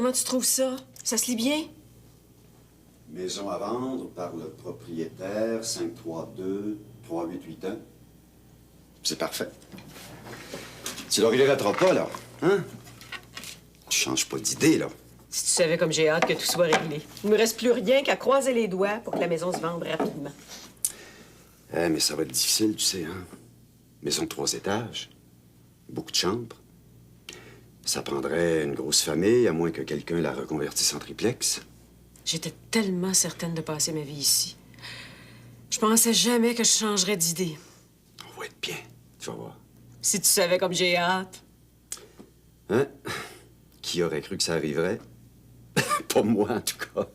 comment tu trouves ça? Ça se lit bien? Maison à vendre par le propriétaire, 532-3881. C'est parfait. Tu le regretteras pas, là. Hein? Tu changes pas d'idée, là. Si tu savais comme j'ai hâte que tout soit réglé. Il me reste plus rien qu'à croiser les doigts pour que la maison se vende rapidement. Eh, mais ça va être difficile, tu sais, hein? Maison de 3 étages. Beaucoup de chambres. Ça prendrait une grosse famille, à moins que quelqu'un la reconvertisse en triplex. J'étais tellement certaine de passer ma vie ici. Je pensais jamais que je changerais d'idée. On va être bien, tu vas voir. Si tu savais comme j'ai hâte. Hein? Qui aurait cru que ça arriverait? Pas moi, en tout cas.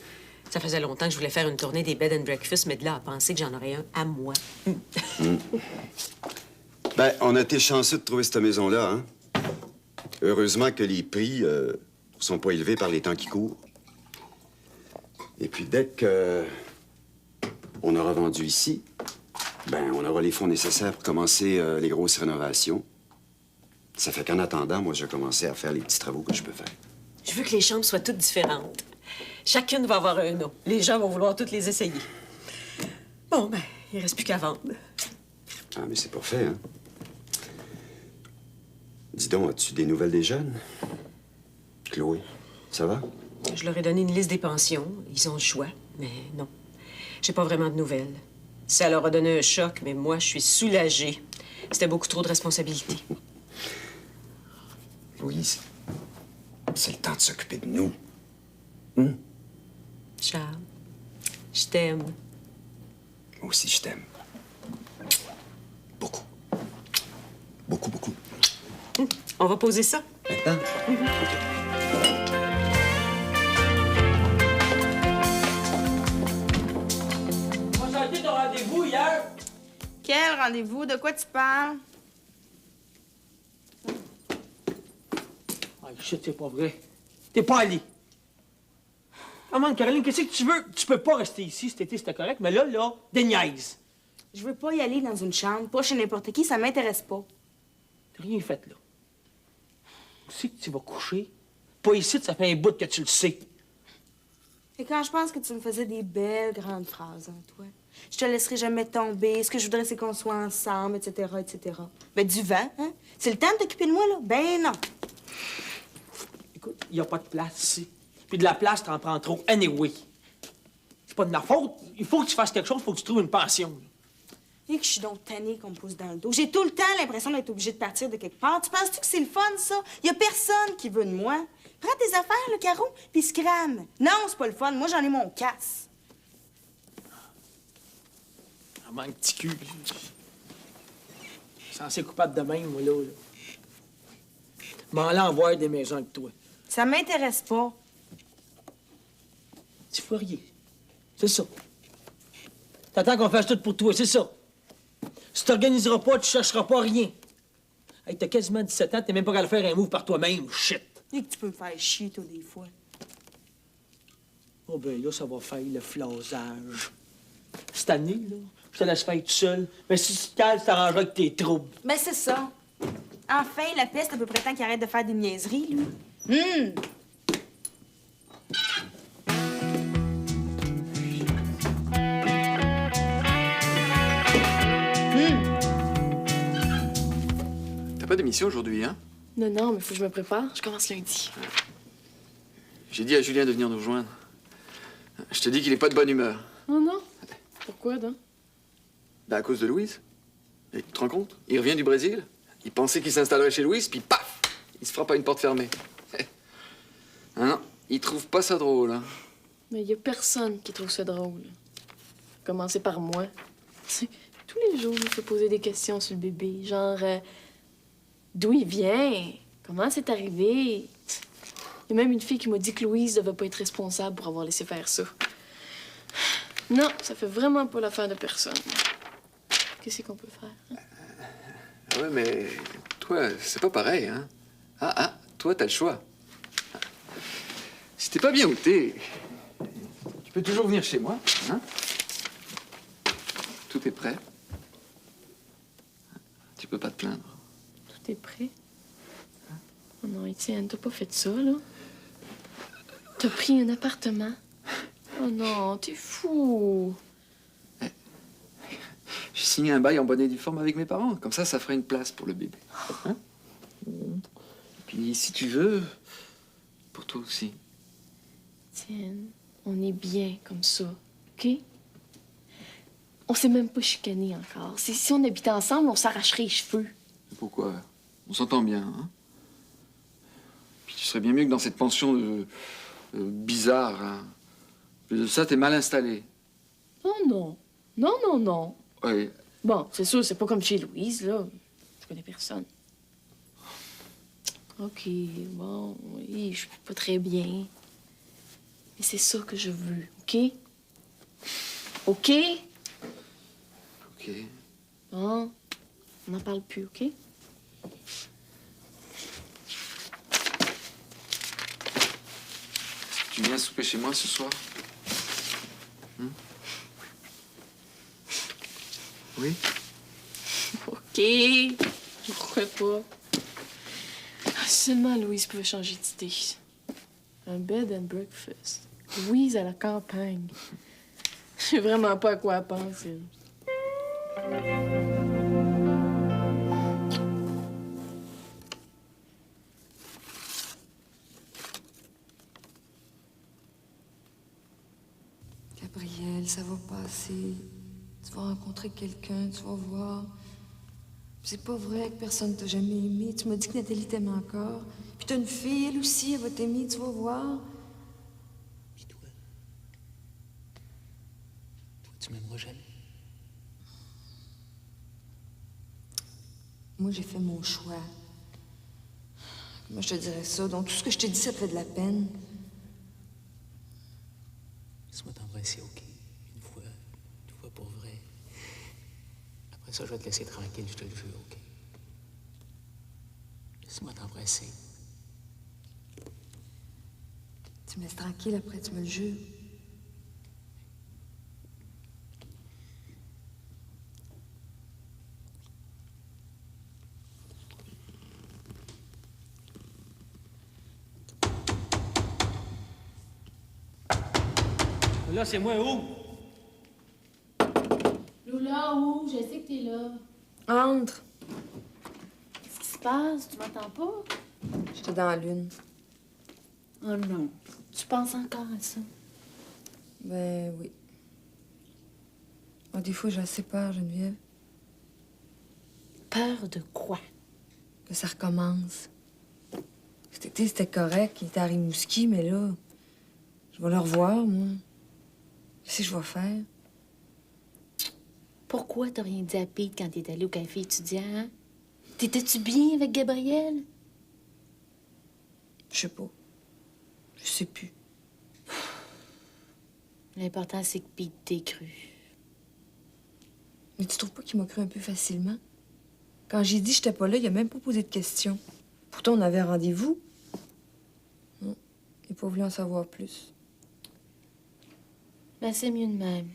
Ça faisait longtemps que je voulais faire une tournée des bed and breakfast, mais de là à penser que j'en aurais un à moi. Ben, on a été chanceux de trouver cette maison-là, hein? Heureusement que les prix sont pas élevés par les temps qui courent. Et puis, dès que on aura vendu ici, ben, on aura les fonds nécessaires pour commencer les grosses rénovations. Ça fait qu'en attendant, moi, j'ai commencé à faire les petits travaux que je peux faire. Je veux que les chambres soient toutes différentes. Chacune va avoir un nom. Les gens vont vouloir toutes les essayer. Bon, ben, il reste plus qu'à vendre. Ah, mais c'est pas fait, hein? Dis donc, as-tu des nouvelles des jeunes? Chloé, ça va? Je leur ai donné une liste des pensions. Ils ont le choix, mais non. J'ai pas vraiment de nouvelles. Ça leur a donné un choc, mais moi, je suis soulagée. C'était beaucoup trop de responsabilités. Louise, c'est le temps de s'occuper de nous. Charles, je t'aime. Moi aussi, je t'aime. Beaucoup. Beaucoup, beaucoup. On va poser ça. Maintenant? OK. Moi, ça a été ton rendez-vous hier. Quel rendez-vous? De quoi tu parles? Ah, shit, c'est pas vrai. T'es pas allé. Ah, man, Caroline, qu'est-ce que tu veux? Tu peux pas rester ici. Cet été, c'était correct, mais là, des niaises. Je veux pas y aller dans une chambre, pas chez n'importe qui, ça m'intéresse pas. T'as rien fait, là. Où c'est que tu vas coucher? Pas ici, ça fait un bout que tu le sais. Et quand je pense que tu me faisais des belles grandes phrases, hein, toi. Je te laisserai jamais tomber, ce que je voudrais, c'est qu'on soit ensemble, etc., etc. Ben, du vent, hein? C'est le temps de t'occuper de moi, là? Ben non. Écoute, il y a pas de place ici. Puis de la place, t'en prends trop anyway. C'est pas de ma faute. Il faut que tu fasses quelque chose, il faut que tu trouves une pension. Et que je suis donc tannée qu'on me pousse dans le dos. J'ai tout le temps l'impression d'être obligée de partir de quelque part. Tu penses-tu que c'est le fun, ça? Y a personne qui veut de moi. Prends tes affaires, le Caro, puis scram. Non, c'est pas le fun. Moi, j'en ai mon casse. Ah, manque petit cul. Je suis censé coupable de même, moi, là. M'en allais en voir des maisons avec toi. Ça m'intéresse pas. Tu feras rien. C'est ça. T'attends qu'on fasse tout pour toi, c'est ça. Si t'organiseras pas, tu chercheras pas rien. Hey, t'as quasiment 17 ans, t'es même pas capable de faire un move par toi-même. Shit. Et que tu peux me faire chier, toi, des fois. Oh ben là, ça va faire le flasage. Cette année, là, je te laisse faire tout seul. Mais si tu te cales, tu t'arrangeras avec tes troubles. Ben, c'est ça. Enfin, la peste, à peu près temps qu'il arrête de faire des niaiseries, lui. T'as pas d'émission aujourd'hui, hein? Non, non, mais faut que je me prépare. Je commence lundi. J'ai dit à Julien de venir nous rejoindre. Je te dis qu'il est pas de bonne humeur. Oh non? Pourquoi, donc? Ben, à cause de Louise. Et tu te rends compte? Il revient du Brésil. Il pensait qu'il s'installerait chez Louise, puis paf! Il se frappe à une porte fermée. Ah non, il trouve pas ça drôle, hein? Mais il y a personne qui trouve ça drôle. Commencer par moi. Tu sais, tous les jours, je me fais poser des questions sur le bébé. Genre, d'où il vient? Comment c'est arrivé? Il y a même une fille qui m'a dit que Louise devait pas être responsable pour avoir laissé faire ça. Non, ça fait vraiment pas l'affaire de personne. Qu'est-ce qu'on peut faire? Hein? Ah ouais, mais toi, c'est pas pareil, hein? Toi, t'as le choix. Si t'es pas bien où t'es, tu peux toujours venir chez moi, hein? Tout est prêt. Tu peux pas te plaindre. Tout est prêt? Oh non, Étienne, t'as pas fait ça, là? T'as pris un appartement? Oh non, t'es fou. J'ai signé un bail en bonne et due forme avec mes parents. Comme ça ferait une place pour le bébé. Hein? Puis, si tu veux, pour toi aussi. Tiens, on est bien comme ça, OK? On s'est même pas chicané encore. Si on habitait ensemble, on s'arracherait les cheveux. Pourquoi? On s'entend bien, hein? Puis tu serais bien mieux que dans cette pension bizarre, hein. Plus de ça, t'es mal installé. Oh non. Non, non, non. Oui. Bon, c'est sûr, c'est pas comme chez Louise, là. Je connais personne. OK, bon, oui, je suis pas très bien. Mais c'est ça que je veux, OK? OK? OK. Bon, on n'en parle plus, OK? Tu viens souper chez moi ce soir? Oui? OK. Pourquoi pas? Ah, seulement Louise pouvait changer d'idée. Un bed and breakfast. Louise à la campagne. Je sais vraiment pas à quoi elle pense, elle. Gabriel, ça va passer. Tu vas rencontrer quelqu'un, tu vas voir. C'est pas vrai que personne t'a jamais aimé. Tu m'as dit que Nathalie t'aime encore. Puis t'as une fille, elle aussi, elle va t'aimer, tu vas voir. Puis toi? Toi, tu m'aimeras jamais? Moi, j'ai fait mon choix. Moi, je te dirais ça. Donc, tout ce que je t'ai dit, ça te fait de la peine. Laisse-moi t'embrasser, OK? Une fois pour vrai. Après ça, je vais te laisser tranquille, je te le jure, OK? Laisse-moi t'embrasser. Tu me laisses tranquille, après tu me le jures. Là, c'est moi, où? Lola, où? Je sais que t'es là. Entre. Qu'est-ce qui se passe? Tu m'entends pas? J'étais dans la lune. Oh non. Tu penses encore à ça? Ben oui. Des fois, j'ai assez peur, Geneviève, Peur de quoi? que ça recommence. Cet été, c'était correct, il était à Rimouski, mais là, je vais le revoir, moi. Qu'est-ce que je vais faire? Pourquoi t'as rien dit à Pete quand t'es allé au café étudiant? Hein? T'étais-tu bien avec Gabriel? Je sais pas. Je sais plus. L'important, c'est que Pete t'ait cru. Mais tu trouves pas qu'il m'a cru un peu facilement? Quand j'ai dit que j'étais pas là, il a même pas posé de questions. Pourtant, on avait rendez-vous. Non, il n'a pas voulu en savoir plus. Ben, c'est mieux de même.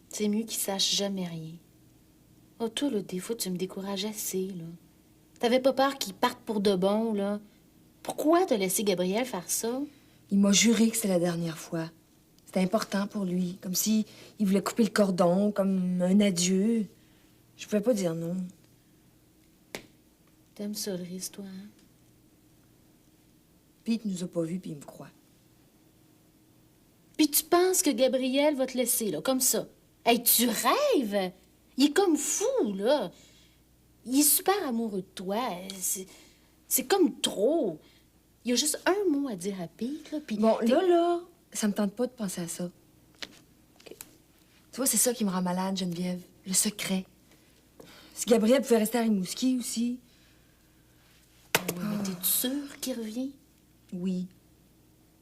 C'est mieux qu'il sache jamais rien. Oh, toi, là, des fois, tu me décourages assez, là. T'avais pas peur qu'il parte pour de bon, là? Pourquoi t'as laissé Gabriel faire ça? Il m'a juré que c'était la dernière fois. C'était important pour lui, comme si il voulait couper le cordon, comme un adieu. Je pouvais pas dire non. T'aimes ça, le risque, toi, hein? Pete nous a pas vus, puis il me croit. Puis tu penses que Gabriel va te laisser, là, comme ça. Hey, tu rêves! Il est comme fou, là. Il est super amoureux de toi. C'est comme trop. Il a juste un mot à dire à Pete, là, puis... Bon, là, ça me tente pas de penser à ça. OK. Tu vois, c'est ça qui me rend malade, Geneviève. Le secret. Si Gabriel pouvait rester à Rimouski aussi. Oui, mais t'es sûre qu'il revient? Oui,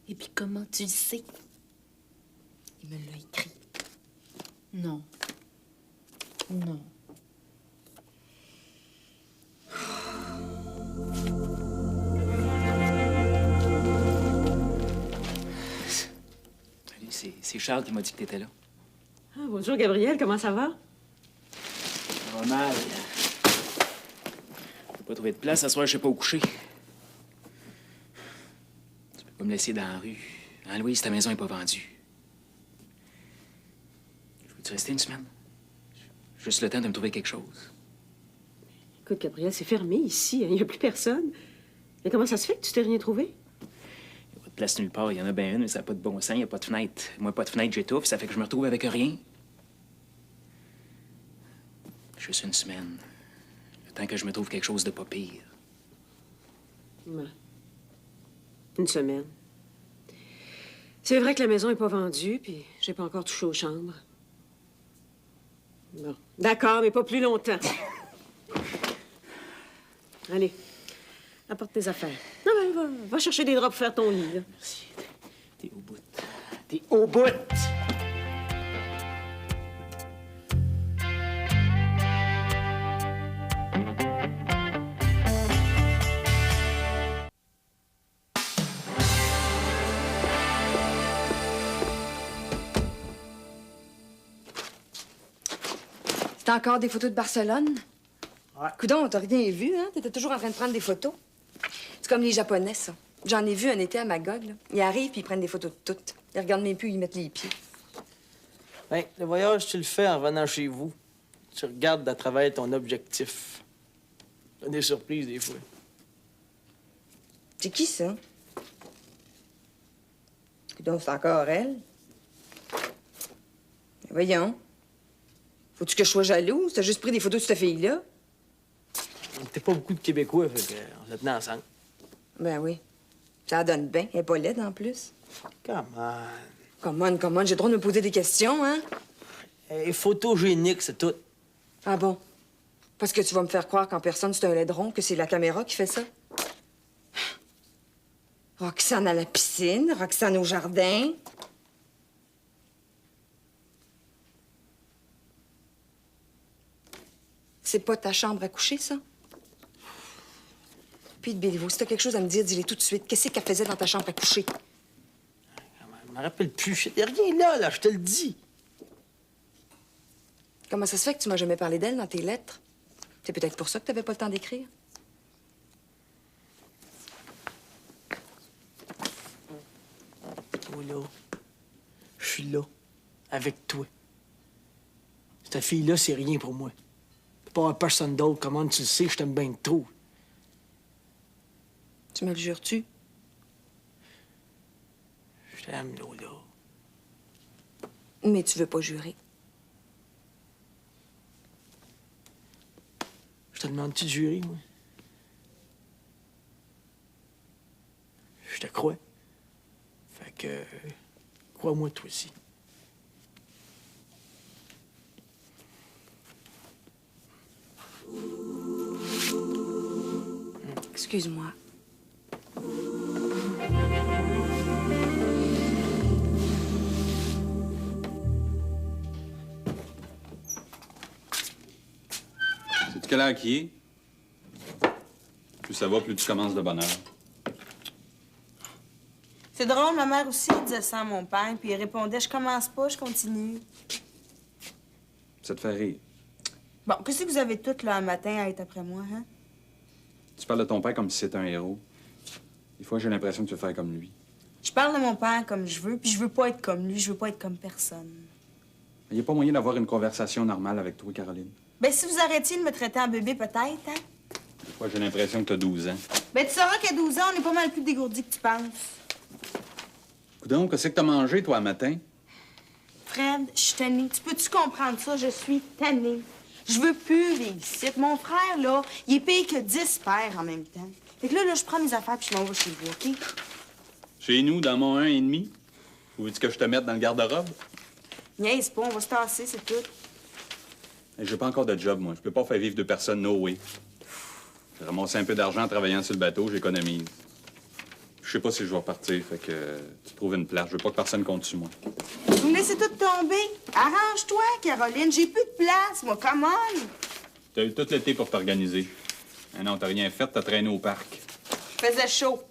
Et puis comment tu le sais? il me l'a écrit. Non. Non. Salut, c'est Charles qui m'a dit que t'étais là. Ah, bonjour, Gabriel, comment ça va? Ça va mal. J'ai pas trouvé de place, ce soir, je sais pas où coucher. Tu peux pas me laisser dans la rue. Hein, Louise, ta maison est pas vendue. Je veux-tu rester une semaine? Juste le temps de me trouver quelque chose. Écoute, Gabriel, c'est fermé ici. Il n'y a plus personne. Mais comment ça se fait que tu t'es rien trouvé? Il n'y a pas de place nulle part. Il y en a bien une, mais ça n'a pas de bon sens. Il n'y a pas de fenêtre. Moi, pas de fenêtre, j'étouffe. Ça fait que je me retrouve avec rien. Juste une semaine. Le temps que je me trouve quelque chose de pas pire. Ouais. Une semaine. C'est vrai que la maison n'est pas vendue, puis j'ai pas encore touché aux chambres. Bon. D'accord, mais pas plus longtemps. Allez, apporte tes affaires. Non, mais va chercher des draps pour faire ton lit, là. Merci. T'es au bout. T'es au bout! C'est encore des photos de Barcelone? Ouais. Coudon, t'as rien vu, hein? T'étais toujours en train de prendre des photos. C'est comme les Japonais, ça. J'en ai vu un été à Magog, là. Ils arrivent puis ils prennent des photos de toutes. Ils regardent même plus, ils mettent les pieds. Ben, le voyage, tu le fais en revenant chez vous. Tu regardes à travers ton objectif. T'as des surprises, des fois. C'est qui, ça? Coudon, c'est encore elle? Ben, voyons. Faut-tu que je sois jalouse? T'as juste pris des photos de cette fille-là? On n'était pas beaucoup de Québécois, fait qu'on se tenait ensemble. Ben oui. Ça donne bien. Elle est pas laide, en plus. Come on. Comment, j'ai le droit de me poser des questions, hein? Elle est photogénique, c'est tout. Ah bon? Parce que tu vas me faire croire qu'en personne, c'est un laidron, que c'est la caméra qui fait ça? Roxane à la piscine, Roxane au jardin. C'est pas ta chambre à coucher, ça? Puis, Béliveau, si t'as quelque chose à me dire, dis-le tout de suite. Qu'est-ce qu'elle faisait dans ta chambre à coucher? Je me rappelle plus. Il y a rien là, je te le dis. Comment ça se fait que tu m'as jamais parlé d'elle dans tes lettres? C'est peut-être pour ça que t'avais pas le temps d'écrire. Oh là, je suis là, avec toi. Cette fille-là, c'est rien pour moi. Pas à personne d'autre. Comment tu le sais, je t'aime bien trop. Tu me le jures-tu? Je t'aime, Lola. Mais tu veux pas jurer. Je te demande-tu de jurer, moi? Je te crois. Fait que... crois-moi, toi aussi. Excuse-moi. Sais-tu quelle heure qui est? Plus ça va, plus tu commences de bonne heure. C'est drôle, ma mère aussi elle disait ça à mon père, puis il répondait « Je commence pas, je continue. » Ça te fait rire. Bon, qu'est-ce que vous avez toutes, là, un matin, à être après moi, hein? Tu parles de ton père comme si c'était un héros. Des fois, j'ai l'impression que tu veux faire comme lui. Je parle de mon père comme je veux, puis je veux pas être comme lui, je veux pas être comme personne. Il n'y a pas moyen d'avoir une conversation normale avec toi, Caroline. Ben, si vous arrêtiez de me traiter en bébé, peut-être, hein? Des fois, j'ai l'impression que tu as 12 ans. Ben, tu sauras qu'à 12 ans, on est pas mal plus dégourdis que tu penses. Coudonc, qu'est-ce que t'as mangé, toi, le matin? Fred, je suis tannée. Tu peux-tu comprendre ça? Je suis tannée. Je veux plus vivre ici. Mon frère, là, il est payé que 10 pères en même temps. Fait que là, je prends mes affaires puis je m'en vais chez vous, OK? Chez nous, dans mon 1,5. Veux-tu que je te mette dans le garde-robe? Niaise pas, on va se tasser, c'est tout. Hey, j'ai pas encore de job, moi. Je peux pas faire vivre deux personnes, no way. J'ai ramassé un peu d'argent en travaillant sur le bateau, j'économise. Je sais pas si je vais repartir, fait que tu trouves une place. Je veux pas que personne compte sur moi. Vous me laissez tout tomber. Arrange-toi, Caroline. J'ai plus de place, moi. Come on. T'as eu tout l'été pour t'organiser. Ah non, t'as rien fait, t'as traîné au parc. Faisait chaud.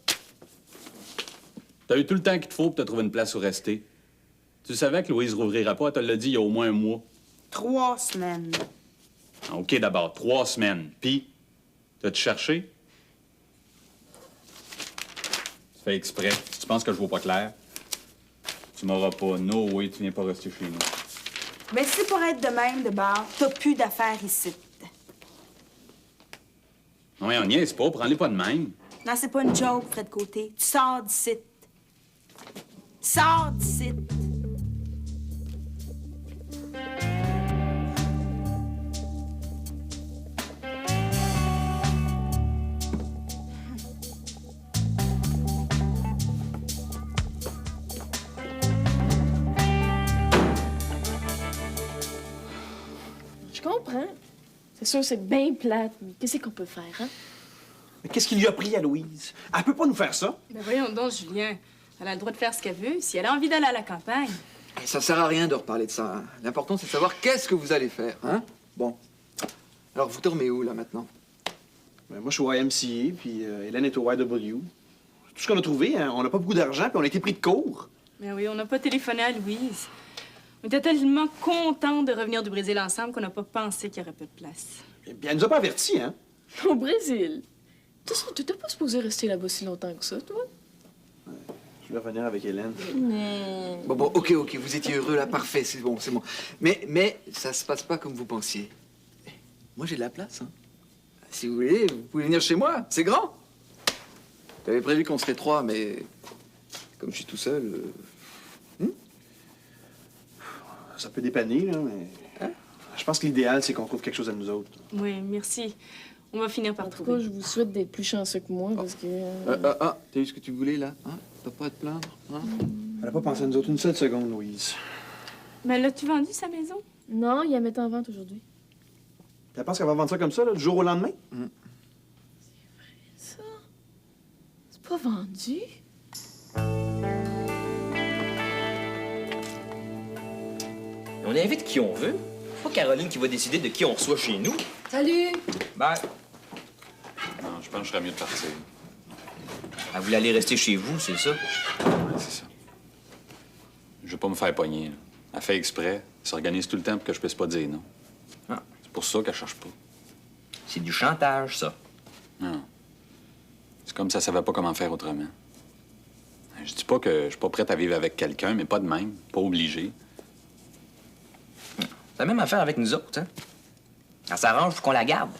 T'as eu tout le temps qu'il te faut pour te trouver une place où rester. Tu savais que Louise rouvrira pas, elle te l'a dit il y a au moins un mois. 3 semaines. Ah, OK, d'abord, 3 semaines. Puis, t'as-tu cherché? Tu fais exprès. Tu penses que je vois pas clair? Tu m'auras pas. No way, tu viens pas rester chez nous. Mais si pour être de même de bord, t'as plus d'affaires ici. Non, mais on niaise pas. Prends-les pas de même. Non, c'est pas une joke, Fred Côté. Tu sors d'ici. Sors d'ici. Je comprends. C'est sûr, c'est bien plate, mais qu'est-ce qu'on peut faire, hein? Mais qu'est-ce qu'il lui a pris à Louise? Elle peut pas nous faire ça. Mais voyons donc, Julien. Elle a le droit de faire ce qu'elle veut. Si elle a envie d'aller à la campagne. Ça sert à rien de reparler de ça. Hein. L'important, c'est de savoir qu'est-ce que vous allez faire. Hein? Bon. Alors, vous dormez où, là, maintenant? Ben, moi, je suis au YMCA, puis Hélène est au YW. C'est tout ce qu'on a trouvé, hein. On n'a pas beaucoup d'argent, puis on a été pris de court. Mais oui, on n'a pas téléphoné à Louise. On était tellement contents de revenir du Brésil ensemble qu'on n'a pas pensé qu'il y aurait pas de place. Et puis elle nous a pas avertis, hein. Au Brésil? Tu t'es pas supposé rester là-bas si longtemps que ça, toi? Je vais revenir avec Hélène. Bon, ok, vous étiez heureux, là, parfait, c'est bon. Mais ça se passe pas comme vous pensiez. Moi, j'ai de la place, hein. Si vous voulez, vous pouvez venir chez moi, c'est grand. J'avais prévu qu'on serait 3, mais comme je suis tout seul... Ça peut dépanner, là, mais... Hein? Je pense que l'idéal, c'est qu'on trouve quelque chose à nous autres. Oui, merci. On va finir par En tout trouver. cas, je vous souhaite d'être plus chanceux que moi, parce que... t'as eu ce que tu voulais, là? Hein? T'as pas à te plaindre, hein? Elle a pas pensé à nous autres une seule seconde, Louise. Mais l'as-tu vendu, sa maison? Non, il la met en vente aujourd'hui. Elle pense qu'elle va vendre ça comme ça, là, du jour au lendemain? Ça? C'est pas vendu? On invite qui on veut. C'est pas Caroline qui va décider de qui on reçoit chez nous. Salut! Ben, Non, je pense que je serais mieux de partir. elle voulait aller rester chez vous, c'est ça? Ouais, c'est ça. Je veux pas me faire pogner, là. Elle fait exprès. Elle s'organise tout le temps pour que je puisse pas dire non. Ah. C'est pour ça qu'elle cherche pas. C'est du chantage, ça. Non. C'est comme ça, elle savait pas comment faire autrement. Je dis pas que je suis pas prête à vivre avec quelqu'un, mais pas de même. Pas obligé. C'est la même affaire avec nous autres, hein? Elle s'arrange pour qu'on la garde.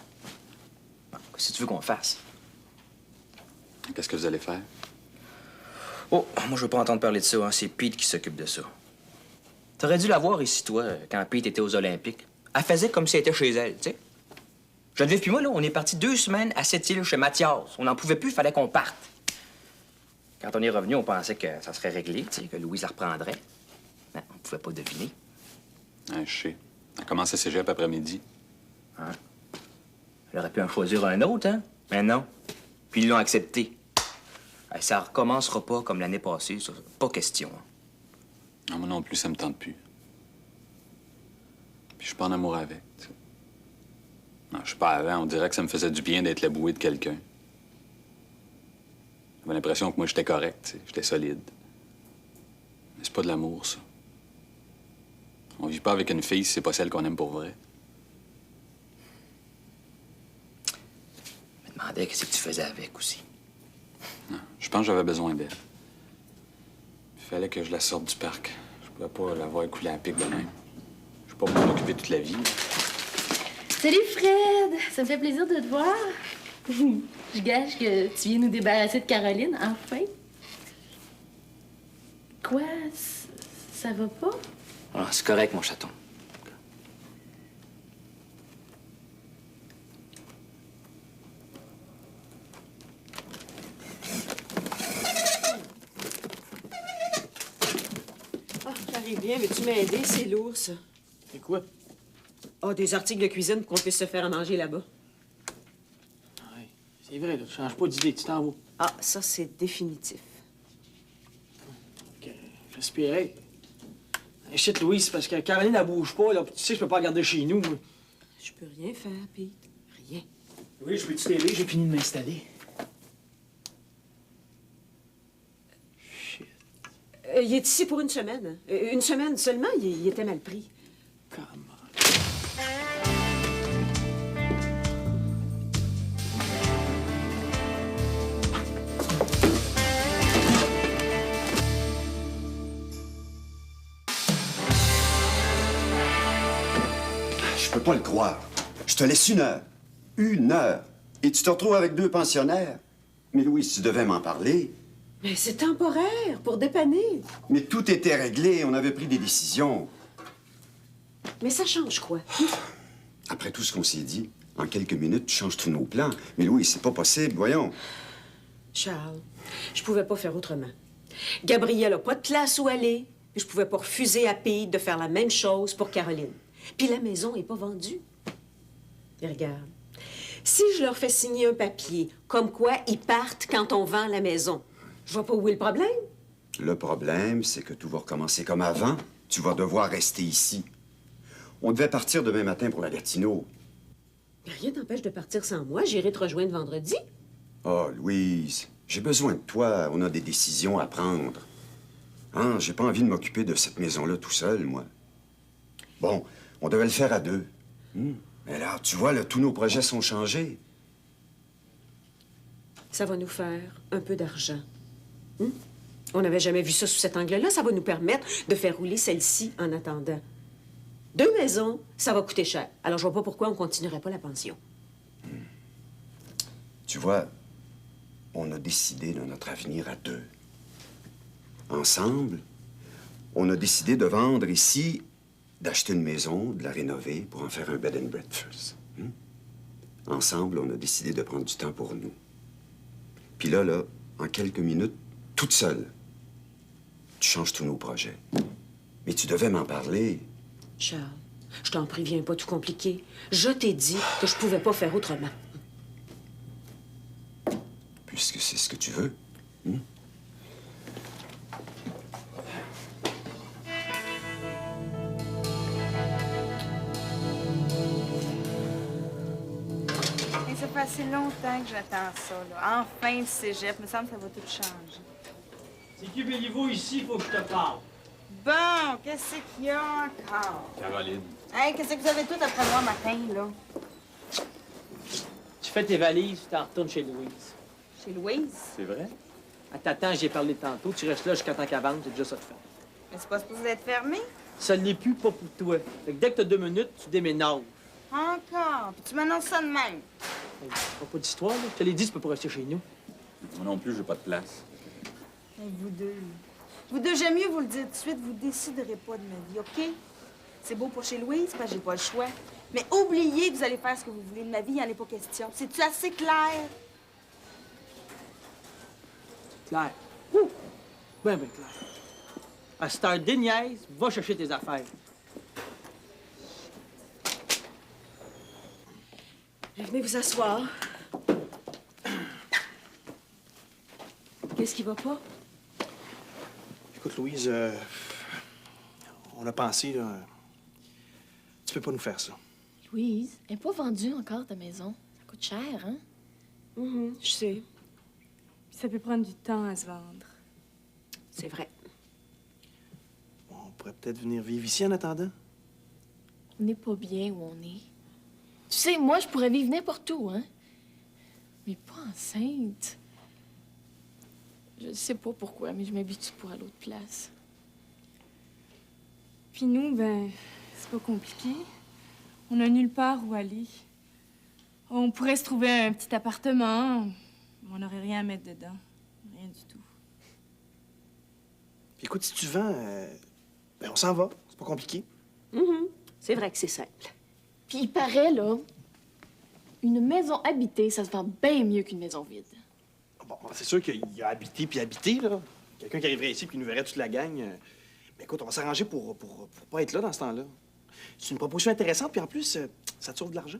Bon, qu'est-ce que tu veux qu'on fasse? Qu'est-ce que vous allez faire? Oh, moi, je veux pas entendre parler de ça, hein. C'est Pete qui s'occupe de ça. T'aurais dû la voir ici, toi, quand Pete était aux Olympiques. Elle faisait comme si elle était chez elle, tu sais. Geneviève puis moi, là, on est partis 2 semaines à Sept-Îles chez Mathias. On n'en pouvait plus, il fallait qu'on parte. Quand on est revenu, on pensait que ça serait réglé, tu sais, que Louise la reprendrait. Mais on pouvait pas deviner. Ouais, je sais. Elle commence à cégep après-midi. Hein? Elle aurait pu en choisir un autre, hein? Mais non. Puis ils l'ont accepté. Hey, ça recommencera pas comme l'année passée, ça. Pas question. Non, moi non plus, ça me tente plus. Puis je suis pas en amour avec, tu sais. Non, je suis pas avant. On dirait que ça me faisait du bien d'être la bouée de quelqu'un. J'avais l'impression que moi, j'étais correct, tu sais. J'étais solide. Mais c'est pas de l'amour, ça. On vit pas avec une fille si c'est pas celle qu'on aime pour vrai. Je me demandais qu'est-ce que tu faisais avec aussi. Non, je pense que j'avais besoin d'elle. Il fallait que je la sorte du parc. Je pouvais pas la voir couler à pic de même. Je peux pas m'en occuper toute la vie. Salut Fred! Ça me fait plaisir de te voir. Je gâche que tu viens nous débarrasser de Caroline, enfin. Quoi? Ça va pas? Ah, c'est correct, mon chaton. Ah, j'arrive bien. Veux-tu m'aider? C'est lourd, ça. C'est quoi? Ah, des articles de cuisine pour qu'on puisse se faire à manger là-bas. Ouais, c'est vrai, là, tu changes pas d'idée, tu t'en vas. Ah, ça, c'est définitif. Ok, j'espérais. Shit, Louise, parce que Caroline, elle bouge pas, là. Tu sais, je peux pas la garder chez nous, moi. Je peux rien faire, Pete. Rien. Oui, je peux t'aider, j'ai fini de m'installer. Shit. Il est ici pour une semaine. Une semaine seulement, il était mal pris. Comment? peux pas le croire. Je te laisse 1 heure. 1 heure. Et tu te retrouves avec 2 pensionnaires. Mais Louise, tu devais m'en parler. Mais c'est temporaire, pour dépanner. Mais tout était réglé, on avait pris des décisions. Mais ça change quoi? Après tout ce qu'on s'est dit, en quelques minutes, tu changes tous nos plans. Mais Louise, c'est pas possible, voyons. Charles, je pouvais pas faire autrement. Gabrielle a pas de place où aller, puis je pouvais pas refuser à Pete de faire la même chose pour Caroline. Puis la maison est pas vendue. Et regarde, si je leur fais signer un papier comme quoi ils partent quand on vend la maison, je vois pas où est le problème. Le problème, c'est que tout va recommencer comme avant. Tu vas devoir rester ici. On devait partir demain matin pour la Gatineau. Rien n'empêche de partir sans moi. J'irai te rejoindre vendredi. Oh, Louise, j'ai besoin de toi. On a des décisions à prendre. Hein, j'ai pas envie de m'occuper de cette maison-là tout seul, moi. Bon, on devait le faire à 2. Mais là, tu vois, là, tous nos projets sont changés. Ça va nous faire un peu d'argent. On n'avait jamais vu ça sous cet angle-là. Ça va nous permettre de faire rouler celle-ci en attendant. 2 maisons, ça va coûter cher. Alors, je vois pas pourquoi on continuerait pas la pension. Tu vois, on a décidé de notre avenir à 2. Ensemble, on a décidé de vendre ici, d'acheter une maison, de la rénover pour en faire un bed and breakfast. Ensemble, on a décidé de prendre du temps pour nous. Puis là, en quelques minutes, toute seule, tu changes tous nos projets. Mais tu devais m'en parler. Charles, je t'en prie, viens pas tout compliquer. Je t'ai dit que je pouvais pas faire autrement. Puisque c'est ce que tu veux. Et ça fait assez longtemps que j'attends ça, là. Enfin, le cégep, me semble que ça va tout changer. C'est qui Béliveau ici, faut que je te parle. Bon, qu'est-ce qu'il y a encore? Caroline. Hey, qu'est-ce que vous avez tout après moi matin, là? Tu fais tes valises, tu t'en retournes chez Louise. Chez Louise? C'est vrai? À t'attends, j'ai parlé tantôt. Tu restes là jusqu'à temps qu'elle vende, c'est déjà ça de faire. Mais c'est pas supposé être fermé? Ça ne l'est plus, pas pour toi. Fait que dès que t'as 2 minutes, tu déménages. Encore? Puis tu m'annonces ça de même? Hey, pas d'histoire, là. Je te l'ai dit, tu peux pas rester chez nous. Moi non plus, j'ai pas de place. Hey, vous deux, j'aime mieux vous le dire tout de suite, vous déciderez pas de ma vie, OK? C'est beau pour chez Louise, parce que j'ai pas le choix. Mais oubliez que vous allez faire ce que vous voulez de ma vie, il n'y en a pas question. C'est-tu assez clair? Claire. Ouh! Ben clair. À cette heure des niaises, va chercher tes affaires. Venez vous asseoir. Qu'est-ce qui va pas? Écoute, Louise, on a pensé, là. Tu peux pas nous faire ça. Louise, elle n'est pas vendue encore ta maison. Ça coûte cher, hein? Je sais. Puis ça peut prendre du temps à se vendre. C'est vrai. On pourrait peut-être venir vivre ici en attendant. On n'est pas bien où on est. Tu sais, moi, je pourrais vivre n'importe où, hein? Mais pas enceinte. Je sais pas pourquoi, mais je m'habitue pour à l'autre place. Puis nous, ben, c'est pas compliqué. On a nulle part où aller. On pourrait se trouver un petit appartement. On n'aurait rien à mettre dedans. Rien du tout. Puis écoute, si tu vends, ben on s'en va. C'est pas compliqué. C'est vrai que c'est simple. Puis il paraît, là, une maison habitée, ça se vend bien mieux qu'une maison vide. Bon, c'est sûr qu'il y a habité puis habité, là. Quelqu'un qui arriverait ici puis nous verrait toute la gang. Mais écoute, on va s'arranger pour pas être là dans ce temps-là. C'est une proposition intéressante, puis en plus, ça te sauve de l'argent.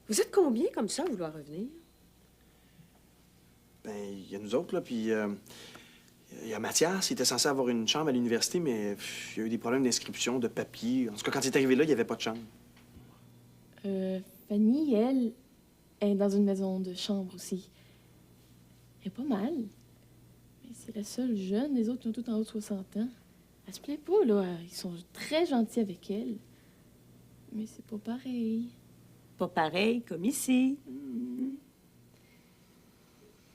Vous êtes combien comme ça à vouloir revenir? Ben, il y a nous autres, là, puis il y a Mathias, il était censé avoir une chambre à l'université, mais il y a eu des problèmes d'inscription, de papier. En tout cas, quand il est arrivé là, il n'y avait pas de chambre. Fanny, elle, est dans une maison de chambre aussi. Elle est pas mal. Mais c'est la seule jeune. Les autres, ils ont tous en haut de 60 ans. Elle se plaint pas, là. Ils sont très gentils avec elle. Mais c'est pas pareil. Pas pareil comme ici.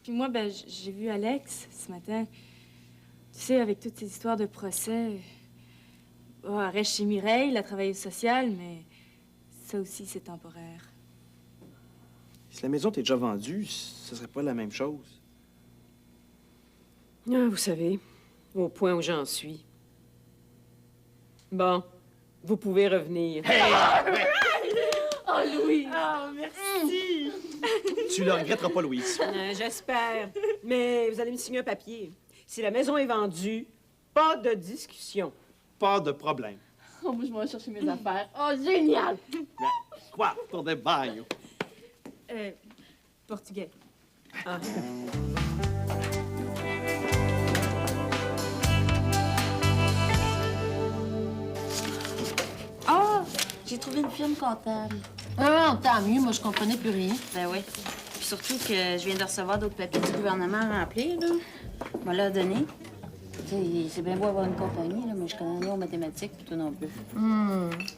Puis moi, ben, j'ai vu Alex ce matin. Tu sais, avec toutes ces histoires de procès, Oh, elle reste chez Mireille, la travailleuse sociale, mais ça aussi, c'est temporaire. Si la maison t'est déjà vendue, ce serait pas la même chose. Ah, vous savez, au point où j'en suis. Bon, vous pouvez revenir. Oh, Louis! Oh, merci! Tu le regretteras pas, Louise. J'espère. Mais vous allez me signer un papier. Si la maison est vendue, pas de discussion. Pas de problème. Oh, moi, je vais chercher mes affaires. Oh, génial! Quoi pour des bails? Portugais. Ah. Oh, j'ai trouvé une firme comptable. Ah, tant mieux, moi, je comprenais plus rien. Ben oui. Puis surtout que je viens de recevoir d'autres papiers du gouvernement à remplir, là. On m'a leur donné. Tu sais, c'est bien beau avoir une compagnie, là, mais je connais rien aux mathématiques, puis toi non plus.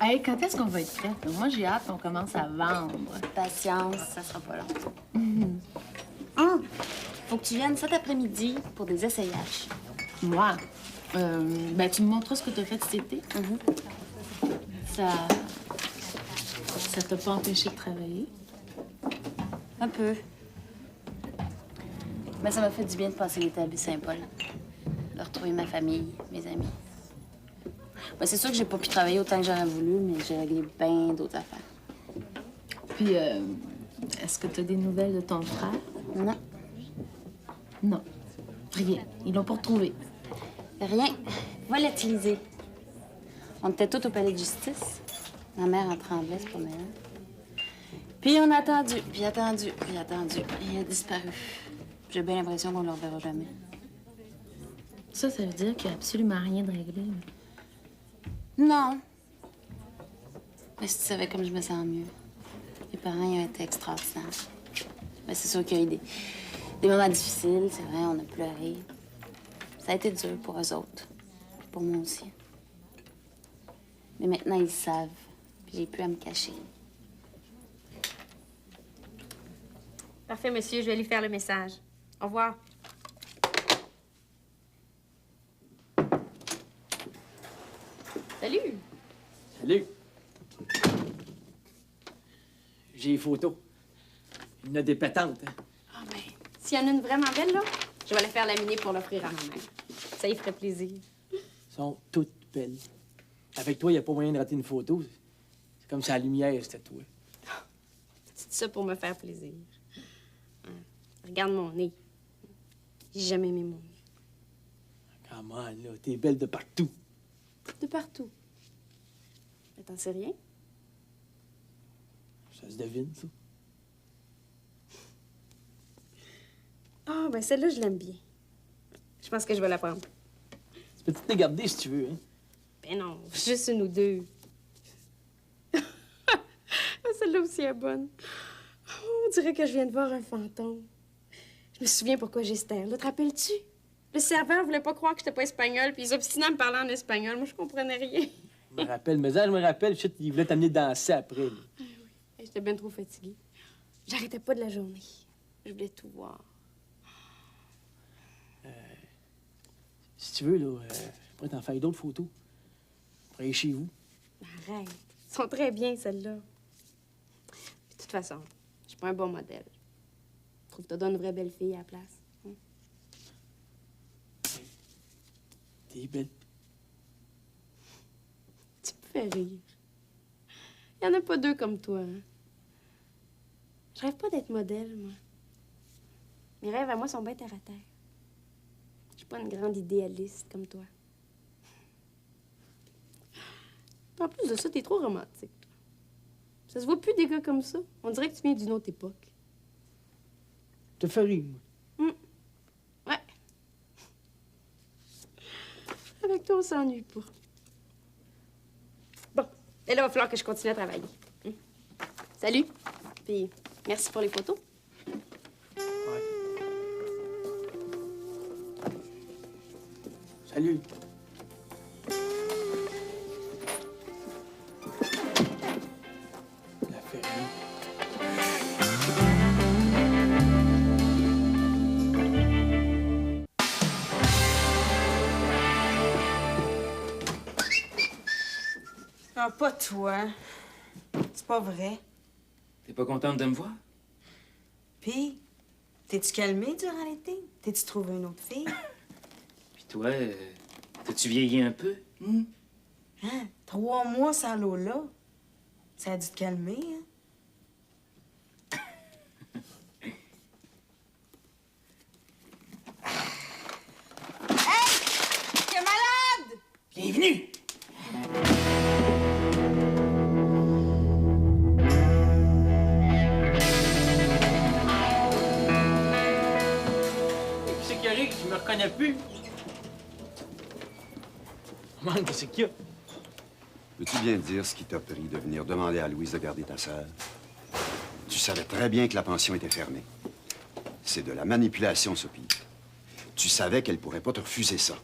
Hey, quand est-ce qu'on va être prêt? Moi, j'ai hâte qu'on commence à vendre. Patience, ça sera pas long. Faut que tu viennes cet après-midi pour des essayages. Moi? Ben, tu me montreras ce que tu as fait cet été. Ça t'a pas empêché de travailler? Un peu. Mais ça m'a fait du bien de passer l'été à Baie-Saint-Paul. De retrouver ma famille, mes amis. Ben, c'est sûr que j'ai pas pu travailler autant que j'aurais voulu, mais j'ai réglé bien d'autres affaires. Puis, est-ce que tu as des nouvelles de ton frère? Non. Non. Rien. Ils l'ont pas retrouvé. Rien. Volatilisé. On était tous au palais de justice. Ma mère en tremblait, c'est pas mal. Puis on a attendu, puis attendu, puis attendu. Il a disparu. J'ai bien l'impression qu'on ne le reverra jamais. Ça veut dire qu'il n'y a absolument rien de réglé. Non. Mais si tu savais comme je me sens mieux. Mes parents ils ont été extraordinaires. Mais c'est sûr qu'il y a eu des moments difficiles, c'est vrai, on a pleuré. Ça a été dur pour eux autres. Puis pour moi aussi. Mais maintenant, ils savent. Puis j'ai plus à me cacher. Parfait, monsieur. Je vais lui faire le message. Au revoir. Salut! Salut. J'ai les photos. Il y en a des pétantes, hein? Ah ben, s'il y en a une vraiment belle, là, je vais la faire laminer pour l'offrir à ma mère. Ça y ferait plaisir. Elles sont toutes belles. Avec toi, il n'y a pas moyen de rater une photo. C'est comme si la lumière, c'était toi. Tu dis ça pour me faire plaisir. Regarde mon nez. J'ai jamais aimé mon nez. Comment, là? T'es belle de partout. De partout. Mais t'en sais rien? Ça se devine, ça. Ah, ben celle-là, je l'aime bien. Je pense que je vais la prendre. Tu peux te garder si tu veux, hein? Ben non, juste une ou deux. Celle-là aussi est bonne. Oh, on dirait que je viens de voir un fantôme. Je me souviens pourquoi j'ai cette air-là. Te rappelles-tu? Le serveur voulait pas croire que j'étais pas espagnole, puis il s'obstinait à me parler en espagnol. Moi, je comprenais rien. Je me rappelle, mais ça, je me rappelle, shit, il voulait t'amener danser après. Là. J'étais bien trop fatiguée. J'arrêtais pas de la journée. Je voulais tout voir. Si tu veux, là, je pourrais t'en faire d'autres photos. Pour aller chez vous. Arrête. Elles sont très bien, celles-là. De toute façon, je suis pas un bon modèle. Je trouve que t'as donné une vraie belle fille à la place. T'es belle. Tu me fais rire. Il y en a pas deux comme toi, hein? Je rêve pas d'être modèle, moi. Mes rêves à moi sont bien terre à terre. Je suis pas une grande idéaliste comme toi. En plus de ça, t'es trop romantique, toi. Ça se voit plus des gars comme ça. On dirait que tu viens d'une autre époque. Te fais rire, moi. Ouais. Avec toi, on s'ennuie pas. Bon, et là, il va falloir que je continue à travailler. Salut. Puis, merci pour les photos. Salut. La ferme. Ah, pas toi. C'est pas vrai. T'es pas contente de me voir? Puis, t'es-tu calmé durant l'été? T'es-tu trouvé une autre fille? Puis toi, t'as-tu vieilli un peu? Hein? 3 mois sans Lola? Ça a dû te calmer, hein? Hey! T'es malade! Bienvenue! Qui c'est qui arrive qui me reconnaît plus? Man, qu'est-ce qu'il y a? Veux-tu bien dire ce qui t'a pris de venir demander à Louise de garder ta sœur? Tu savais très bien que la pension était fermée. C'est de la manipulation, ça, Pete. Tu savais qu'elle pourrait pas te refuser ça.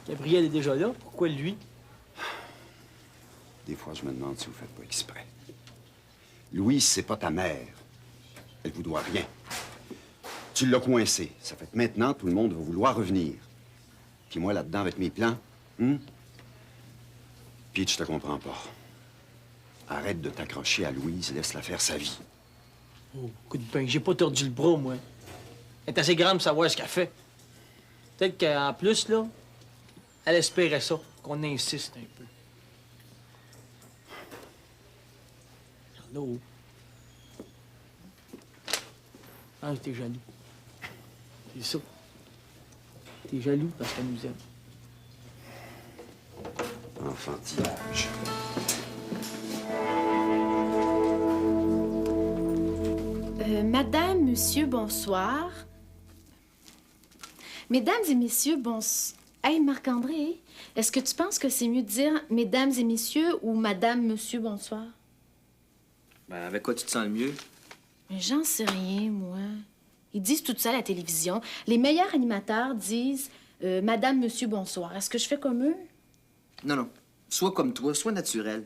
Gabriel est déjà là. Pourquoi lui? Des fois, je me demande si vous faites pas exprès. Louise, c'est pas ta mère. Elle vous doit rien. Tu l'as coincée. Ça fait que maintenant, tout le monde va vouloir revenir. Puis moi, là-dedans, avec mes plans, Pete, je te comprends pas. Arrête de t'accrocher à Louise, laisse-la faire sa vie. Oh, coup de pain, j'ai pas tordu le bras, moi. Elle est assez grande pour savoir ce qu'elle fait. Peut-être qu'en plus, là, elle espérait ça, qu'on insiste un peu. Regarde là-haut. Ah, t'es jaloux. C'est ça. T'es jaloux parce qu'elle nous aime. Enfantillage. Madame, monsieur, bonsoir. Mesdames et messieurs, bonsoir. Hey, Marc-André, est-ce que tu penses que c'est mieux de dire mesdames et messieurs ou madame, monsieur, bonsoir? Ben, avec quoi tu te sens le mieux? Mais j'en sais rien, moi. Ils disent tout ça à la télévision. Les meilleurs animateurs disent madame, monsieur, bonsoir. Est-ce que je fais comme eux? Non, non. Sois comme toi, sois naturel.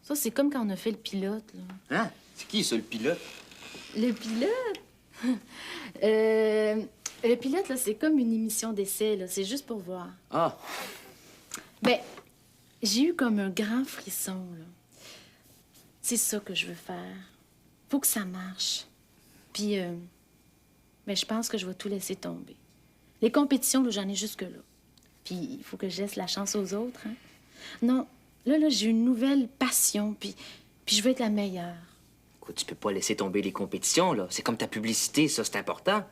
Ça, c'est comme quand on a fait le pilote, là. Hein? C'est qui, ça, le pilote? Le pilote? Le pilote, là, c'est comme une émission d'essai, là. C'est juste pour voir. Ah! Ben, j'ai eu comme un grand frisson, là. C'est ça que je veux faire. Faut que ça marche. Puis, ben, je pense que je vais tout laisser tomber. Les compétitions, là, j'en ai jusque-là. Puis, il faut que je laisse la chance aux autres, hein. Non, là, j'ai une nouvelle passion, puis je veux être la meilleure. Écoute, tu peux pas laisser tomber les compétitions, là. C'est comme ta publicité, ça, c'est important.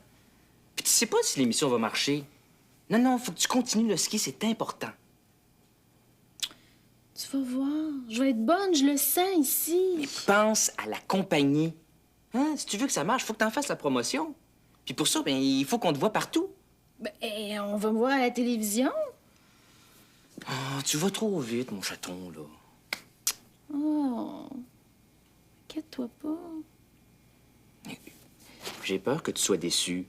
Puis tu sais pas si l'émission va marcher. Non, non, faut que tu continues le ski, c'est important. Tu vas voir, je vais être bonne, je le sens ici. Mais pense à la compagnie. Hein? Si tu veux que ça marche, faut que t'en fasses la promotion. Puis pour ça, ben, il faut qu'on te voit partout. Ben, on va me voir à la télévision. Oh, tu vas trop vite, mon chaton, là. Oh, inquiète-toi pas. J'ai peur que tu sois déçu.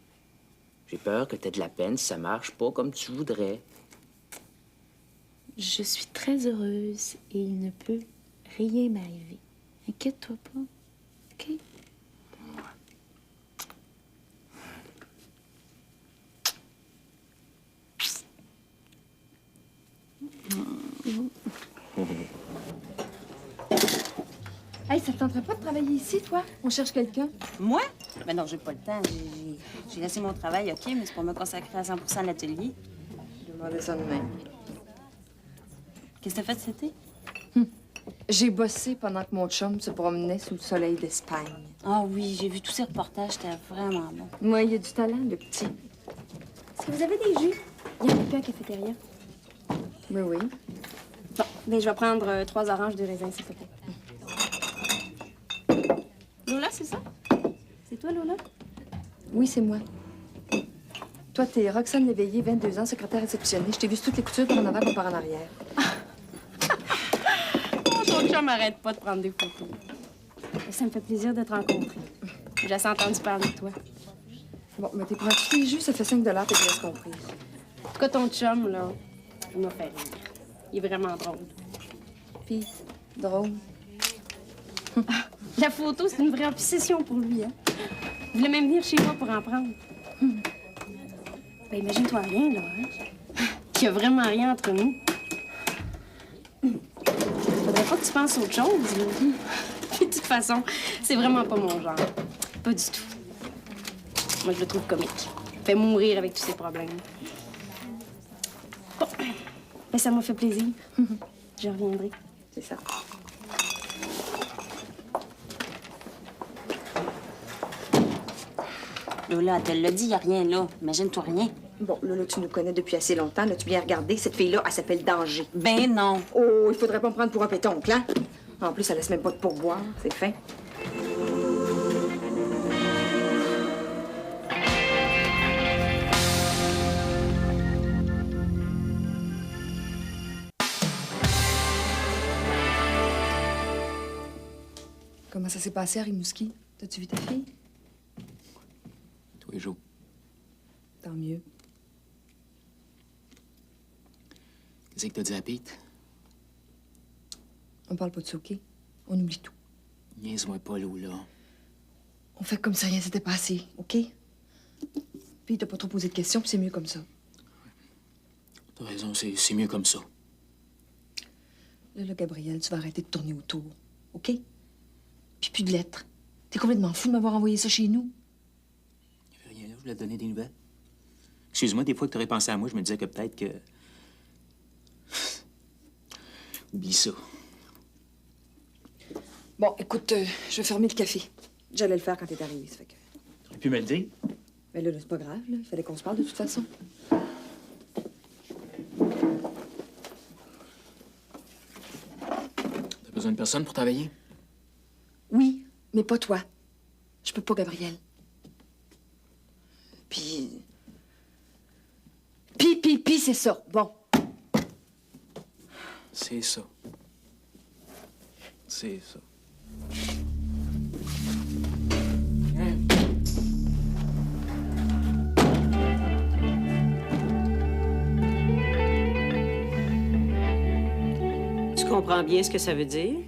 J'ai peur que t'aies de la peine si ça marche pas comme tu voudrais. Je suis très heureuse et il ne peut rien m'arriver. Inquiète-toi pas, OK? Hey, ça te tenterait pas de travailler ici, toi? On cherche quelqu'un. Moi? Ben non, j'ai pas le temps. J'ai laissé mon travail, OK, mais c'est pour me consacrer à 100 à l'atelier. Je demandais ça de même. Qu'est-ce que t'as fait cet été? J'ai bossé pendant que mon chum se promenait sous le soleil d'Espagne. Ah oui, j'ai vu tous ces reportages, c'était vraiment bon. Moi, il a du talent, le petit. Est-ce que vous avez des jus? Il y en a plus à la cafétéria. Oui, oui. Bon, ben je vais prendre 3 oranges, 2 raisins, s'il te plaît. Lola, c'est ça? C'est toi, Lola? Oui, c'est moi. Toi, t'es Roxane Léveillé, 22 ans, secrétaire réceptionniste. Je t'ai vu sur toutes les coutures par en avant comme par en arrière. Oh, ton chum arrête pas de prendre des photos. Ça me fait plaisir de te rencontrer. J'ai assez entendu parler de toi. Bon, mais t'es prends tous les jus, ça fait 5 $, t'es bien compris. En tout cas, ton chum, là, il m'a fait rire. Il est vraiment drôle. Puis, drôle. La photo, c'est une vraie obsession pour lui, hein? Il voulait même venir chez moi pour en prendre. Ben, imagine-toi rien, là, hein? Qu'il y a vraiment rien entre nous. faudrait pas que tu penses autre chose, là. Puis de toute façon, c'est vraiment pas mon genre. Pas du tout. Moi, je le trouve comique. Il me fait mourir avec tous ses problèmes. Bon. Ben, ça m'a fait plaisir. Je reviendrai. C'est ça. Lola, elle te l'a dit, y a rien là. Imagine-toi rien. Bon, Lola, tu nous connais depuis assez longtemps. Là, tu bien regardé. Cette fille-là, elle s'appelle Danger. Ben non. Oh, il faudrait pas me prendre pour un pétoncle, hein? En plus, elle laisse même pas de pourboire. C'est fin. Comment ça s'est passé à Rimouski? T'as-tu vu ta fille? Tous les jours. Tant mieux. Qu'est-ce que t'as dit à Pete? On parle pas de ça, OK? On oublie tout. Niaise-moi pas, Lola. On fait comme si rien s'était passé, OK? Puis t'as pas trop posé de questions, puis c'est mieux comme ça. T'as raison, c'est mieux comme ça. Là, Gabriel, tu vas arrêter de tourner autour, OK? Puis plus de lettres. T'es complètement fou de m'avoir envoyé ça chez nous. Il y avait rien là, je voulais te donner des nouvelles. Excuse-moi, des fois que t'aurais pensé à moi, je me disais que peut-être que... Oublie ça. Bon, écoute, je vais fermer le café. J'allais le faire quand t'es arrivé, ça fait que... T'aurais pu me le dire? Mais là, c'est pas grave, là. Il fallait qu'on se parle de toute façon. T'as besoin de personne pour travailler? Oui, mais pas toi. Je peux pas, Gabriel. Puis, c'est ça. Bon. C'est ça. C'est ça. Tu comprends bien ce que ça veut dire?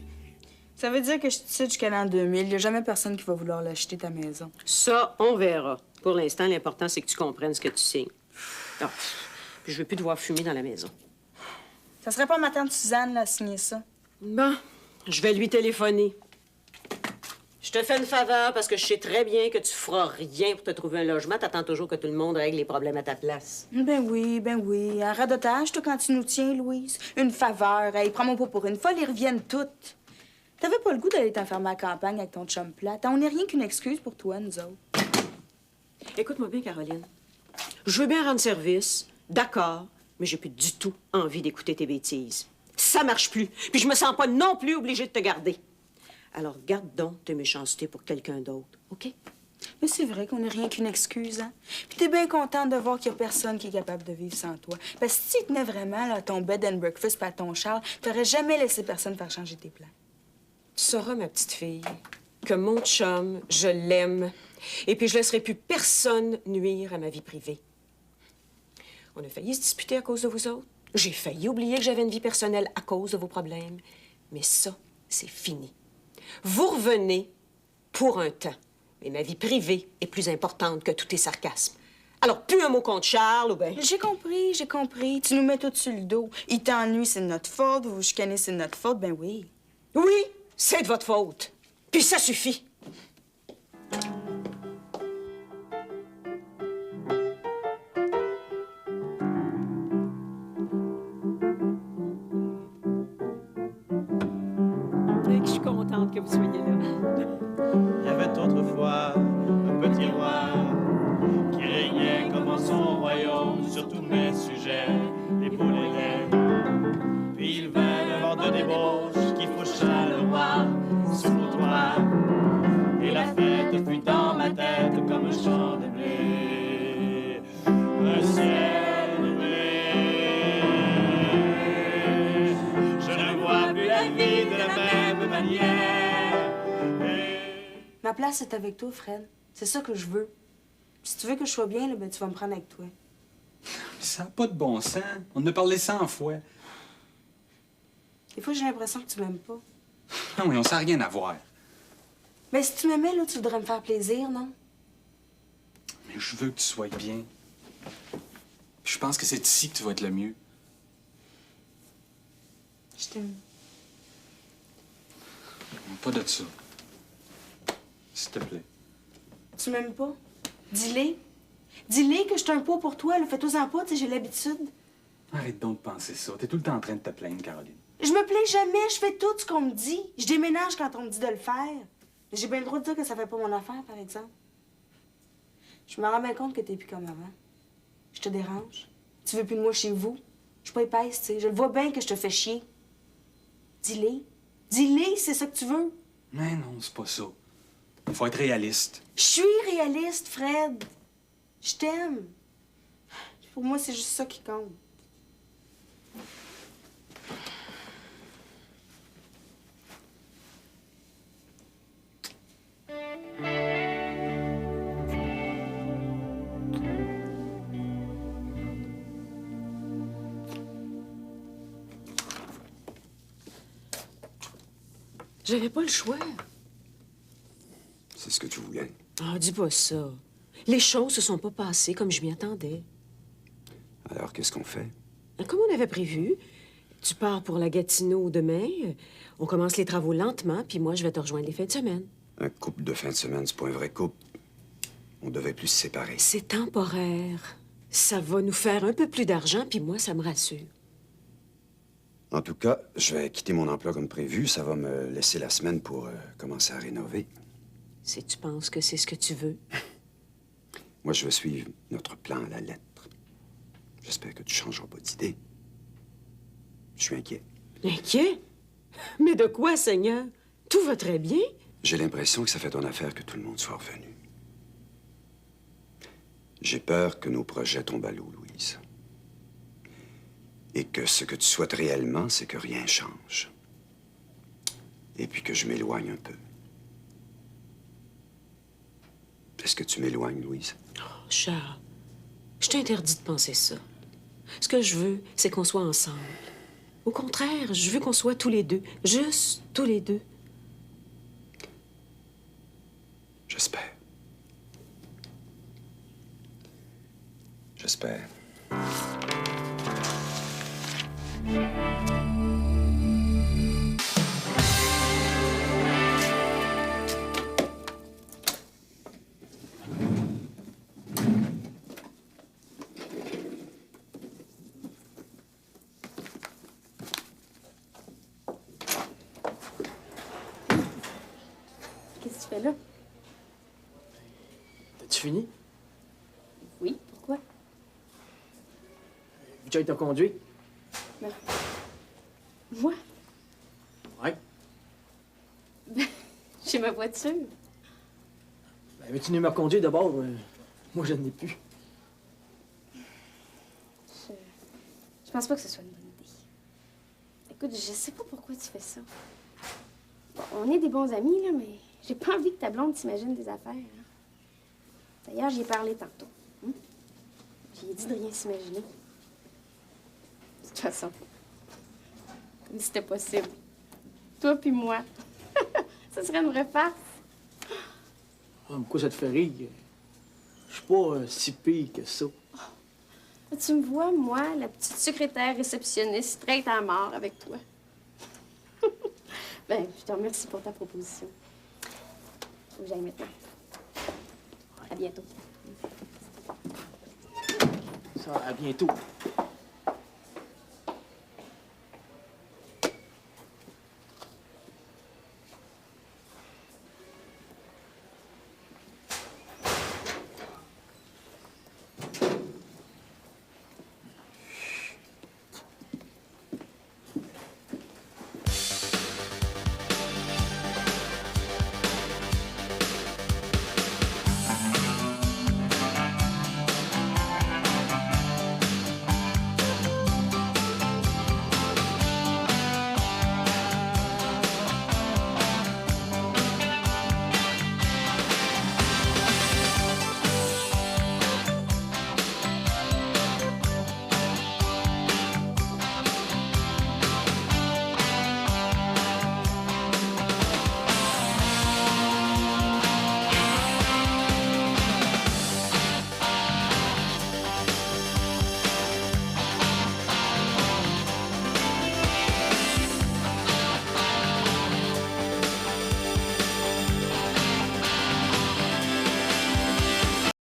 Ça veut dire que je te cite jusqu'à l'an 2000. Il n'y a jamais personne qui va vouloir l'acheter, ta maison. Ça, on verra. Pour l'instant, l'important, c'est que tu comprennes ce que tu signes. Ah, puis je veux plus devoir fumer dans la maison. Ça serait pas ma tante Suzanne, là, à signer ça? Bon, je vais lui téléphoner. Je te fais une faveur parce que je sais très bien que tu feras rien pour te trouver un logement. T'attends toujours que tout le monde règle les problèmes à ta place. Ben oui. Un radotage, toi, quand tu nous tiens, Louise. Une faveur. Hey, prends-moi pas pour une folle, ils reviennent toutes. T'avais pas le goût d'aller t'enfermer à la campagne avec ton chum plate. On n'est rien qu'une excuse pour toi, nous autres. Écoute-moi bien, Caroline. Je veux bien rendre service, d'accord, mais j'ai plus du tout envie d'écouter tes bêtises. Ça marche plus, puis je me sens pas non plus obligée de te garder. Alors garde donc tes méchancetés pour quelqu'un d'autre, OK? Mais c'est vrai qu'on n'est rien qu'une excuse, hein? Puis t'es bien contente de voir qu'il y a personne qui est capable de vivre sans toi. Parce que si tu tenais vraiment là, à ton bed and breakfast pas à ton Charles, t'aurais jamais laissé personne faire changer tes plans. Tu sauras, ma petite fille, que mon chum, je l'aime. Et puis je laisserai plus personne nuire à ma vie privée. On a failli se disputer à cause de vous autres. J'ai failli oublier que j'avais une vie personnelle à cause de vos problèmes. Mais ça, c'est fini. Vous revenez pour un temps. Mais ma vie privée est plus importante que tous tes sarcasmes. Alors, plus un mot contre Charles ou bien... J'ai compris. Tu nous mets tout sur le dos. Il t'ennuie, c'est de notre faute. Vous vous chicanez, c'est de notre faute. Ben oui. Oui, c'est de votre faute. Puis ça suffit. Je suis contente que vous soyez là. Il y avait autrefois un petit roi qui régnait comme en son royaume sur tous mes sujets, les poules et les. Puis il vint le vent de débauche qui faucha le roi sur le toit. Et la fête fut dans ma tête comme un champ de blé, un ciel noué. Je ne vois plus la vie de la même manière. Ma place est avec toi, Fred. C'est ça que je veux. Si tu veux que je sois bien, là, ben, tu vas me prendre avec toi. Ça n'a pas de bon sens. On en a parlé 100 fois. Des fois, j'ai l'impression que tu m'aimes pas. Non, mais on sait rien à voir. Mais si tu m'aimais, là, tu voudrais me faire plaisir, non? Mais je veux que tu sois bien. Puis je pense que c'est ici que tu vas être le mieux. Je t'aime. Pas de ça. S'il te plaît. Tu m'aimes pas? Dis-le. Dis-le que je suis un pot pour toi, là. Fais-toi-en pas, tu sais, j'ai l'habitude. Arrête donc de penser ça. T'es tout le temps en train de te plaindre, Caroline. Je me plains jamais, je fais tout ce qu'on me dit. Je déménage quand on me dit de le faire. J'ai bien le droit de dire que ça fait pas mon affaire, par exemple. Je me rends bien compte que t'es plus comme avant. Je te dérange. Tu veux plus de moi chez vous. Je suis pas épaisse, tu sais. Je le vois bien que je te fais chier. Dis-le. Dis-le, c'est ça que tu veux. Mais non, c'est pas ça. Il faut être réaliste. Je suis réaliste, Fred. Je t'aime. Pour moi, c'est juste ça qui compte. J'avais pas le choix. C'est ce que tu voulais. Ah, dis pas ça. Les choses se sont pas passées comme je m'y attendais. Alors, qu'est-ce qu'on fait? Comme on avait prévu, tu pars pour la Gatineau demain. On commence les travaux lentement, puis moi, je vais te rejoindre les fins de semaine. Un couple de fin de semaine, c'est pas un vrai couple. On devait plus se séparer. C'est temporaire. Ça va nous faire un peu plus d'argent, puis moi, ça me rassure. En tout cas, je vais quitter mon emploi comme prévu. Ça va me laisser la semaine pour commencer à rénover. Si tu penses que c'est ce que tu veux. Moi, je vais suivre notre plan à la lettre. J'espère que tu changeras pas d'idée. Je suis inquiet. Inquiet? Mais de quoi, Seigneur? Tout va très bien. J'ai l'impression que ça fait ton affaire que tout le monde soit revenu. J'ai peur que nos projets tombent à l'eau, Louise. Et que ce que tu souhaites réellement, c'est que rien change. Et puis que je m'éloigne un peu. Est-ce que tu m'éloignes, Louise? Oh, Charles, je t'interdis de penser ça. Ce que je veux, c'est qu'on soit ensemble. Au contraire, je veux qu'on soit tous les deux. Juste tous les deux. J'espère. J'espère. Qu'est-ce que tu fais là? T'as-tu fini? Oui, pourquoi? Tu as conduit? Ben, moi? Ouais. Ben, j'ai ma voiture. Ben, veux-tu venir me reconduire d'abord? Moi, je n'en ai plus. Je pense pas que ce soit une bonne idée. Écoute, je sais pas pourquoi tu fais ça. Bon, on est des bons amis, là, mais j'ai pas envie que ta blonde t'imagine des affaires. Hein. D'ailleurs, j'y ai parlé tantôt. Hein? J'ai dit de rien s'imaginer. De toute façon, comme si c'était possible. Toi puis moi. Ça serait une vraie farce. Ah, pourquoi ça te fait rire? Je suis pas si pire que ça. Tu me vois, moi, la petite secrétaire réceptionniste, straight à mort avec toi. Ben, je te remercie pour ta proposition. Faut que j'aille maintenant. À bientôt. Ça, à bientôt.